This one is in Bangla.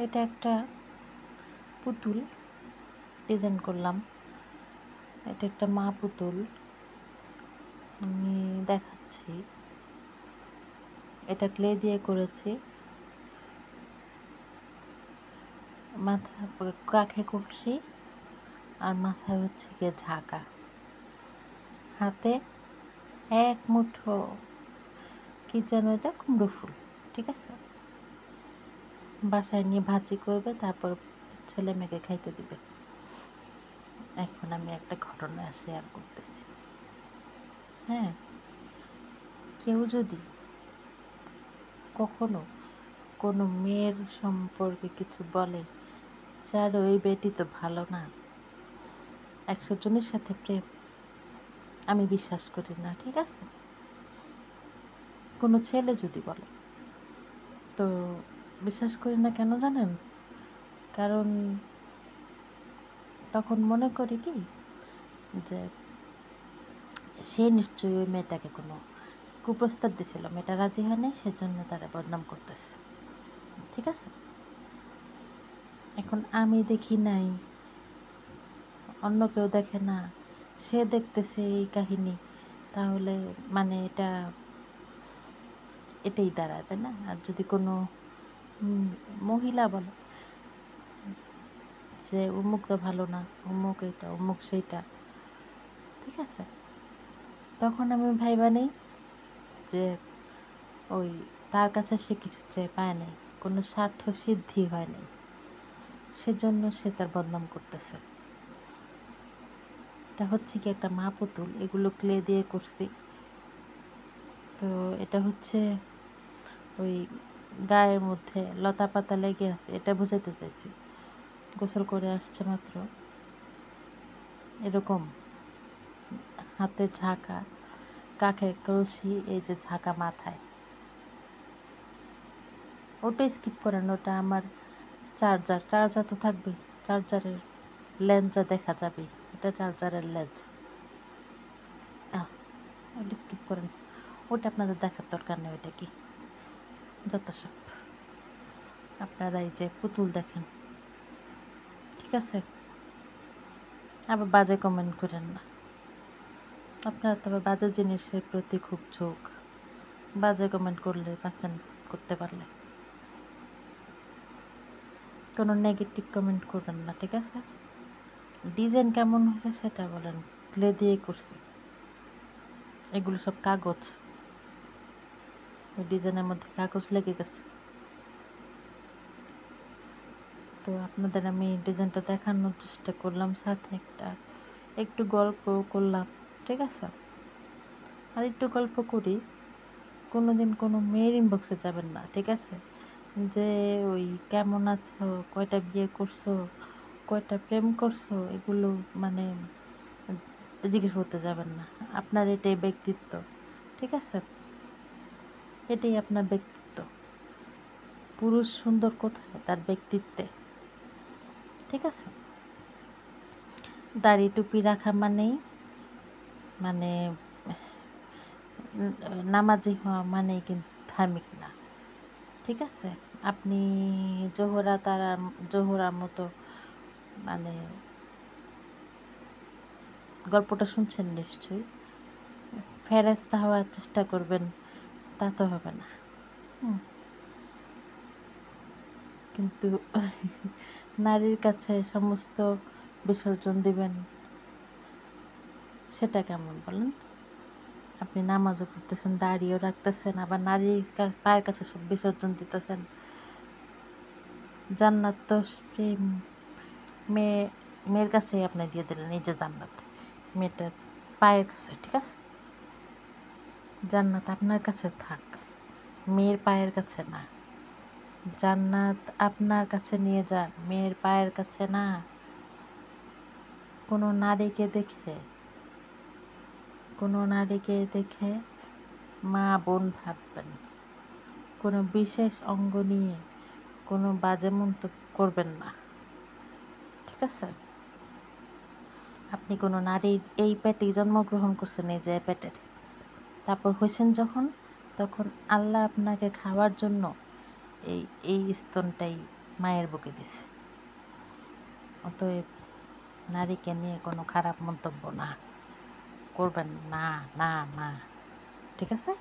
এটা একটা পুতুল ডিজাইন করলাম। এটা একটা মা পুতুল, আমি দেখাচ্ছি। এটা ক্লে দিয়ে করেছি। মাথা কাঁখে কলসি আর মাথায় হচ্ছে গিয়ে ঝাঁকা, হাতে এক মুঠো কি যেন এটা কুমড়ো ফুল। ঠিক আছে, বাসায় নিয়ে ভাজি করবে, তারপর ছেলে মেয়েকে খাইতে দিবে। এখন আমি একটা ঘটনা শেয়ার করতেছি। হ্যাঁ, কেউ যদি কখনো কোনো মেয়ের সম্পর্কে কিছু বলে, যার ওই বেটি তো ভালো না, 100 জনের সাথে প্রেম, আমি বিশ্বাস করি না। ঠিক আছে, কোনো ছেলে যদি বলে তো বিশ্বাস করি না। কেন জানেন? কারণ তখন মনে করি কি যে সে নিশ্চয়ই ওই মেয়েটাকে কোনো কুপ্রস্তাব দিছিল, মেয়েটা রাজি হয় নাই, সেজন্য তারা বদনাম করতেছে। ঠিক আছে, এখন আমি দেখি নাই, অন্য কেউ দেখে না, সে দেখতেছে এই কাহিনী, তাহলে মানে এটাই দাঁড়ায়, তাই না? আর যদি কোনো মহিলা বলে যে অমুক তো ভালো না, অমুক এটা, অমুক সেইটা, ঠিক আছে, তখন আমি ভাইবা নেই যে ওই তার কাছে সে কিছু চেয়ে পায় নাই, কোনো স্বার্থ সিদ্ধি হয় নাই, সেজন্য সে তার বদনাম করতেছে। এটা হচ্ছে কি একটা মা পুতুল, এগুলো ক্লে দিয়ে করছি। তো এটা হচ্ছে ওই গায়ের মধ্যে লতা পাতা লেগে আছে, এটা বোঝাতে চাইছি। গোসল করে আসছে মাত্র, এরকম হাতে ঝাঁকা, কাঁখে কলসি, এই যে ঝাঁকা মাথায়, ওটা স্কিপ করেন। ওটা আমার চার্জার তো থাকবেই, চার্জারের লেন্সটা দেখা যাবে, এটা চার্জারের লেন্স। ওটা স্কিপ করেন, ওটা আপনাদের দেখার দরকার নেই। ওইটা কি যত সব, আপনারা এই যে পুতুল দেখেন। ঠিক আছে, আবার বাজে কমেন্ট করেন না। আপনারা তবে বাজে জিনিসের প্রতি খুব ঝোঁক, বাজে কমেন্ট করলে বাঁচান করতে পারলে কোনো নেগেটিভ কমেন্ট করবেন না। ঠিক আছে, ডিজাইন কেমন হয়েছে সেটা বলেন। ক্লে দিয়ে করছি, এগুলো সব কাগজ, ওই ডিজাইনের মধ্যে কাগজ লেগে গেছে। তো আপনাদের আমি ডিজাইনটা দেখানোর চেষ্টা করলাম, সাথে একটু গল্প করলাম। ঠিক আছে, আর একটু গল্প করি। কোনো দিন কোনো মেয়ের ইনবক্সে যাবেন না। ঠিক আছে, যে ওই কেমন আছো, কয়টা বিয়ে করছো, কয়টা প্রেম করছো, এগুলো মানে জিজ্ঞেস করতে যাবেন না। আপনার এটাই ব্যক্তিত্ব। ঠিক আছে, এটাই আপনার ব্যক্তিত্ব। পুরুষ সুন্দর কোথায়? তার ব্যক্তিত্বে। ঠিক আছে, দাড়ি টুপি রাখা মানে নামাজি হওয়া মানেই কিন্তু ধার্মিক না। ঠিক আছে, আপনি জোহরার মতো মানে গল্পটা শুনছেন নিশ্চয়ই, ফেরেশতা হওয়ার চেষ্টা করবেন, তা তো হবে না। কিন্তু নারীর কাছে সমস্ত বিসর্জন দিবেন, সেটা কেমন বলেন? আপনি নামাজও পড়তেছেন, দাড়িও রাখতেছেন, আবার নারীর পায়ের কাছে সব বিসর্জন দিতেছেন। জান্নাত তো প্রেম, মেয়ের কাছেই আপনি দিয়ে দিলেন, এই যে জান্নাত মেয়েটার পায়ের কাছে। ঠিক আছে, জান্নাত আপনার কাছে থাক, মেয়ের পায়ের কাছে না। জান্নাত আপনার কাছে নিয়ে যান, মেয়ের পায়ের কাছে না। কোনো নারীকে দেখে মা বোন ভাববেন। কোনো বিশেষ অঙ্গ নিয়ে কোনো বাজে মন্তব্য করবেন না। ঠিক আছে, আপনি কোনো নারীর এই পেটে জন্মগ্রহণ করছেন, এই যে পেটের, তারপর হয়েছেন যখন, তখন আল্লাহ আপনাকে খাওয়ার জন্য এই এই স্তনটাই মায়ের বুকে দিছে। অতএব নারীকে নিয়ে কোনো খারাপ মন্তব্য না করবেন, না না না, ঠিক আছে?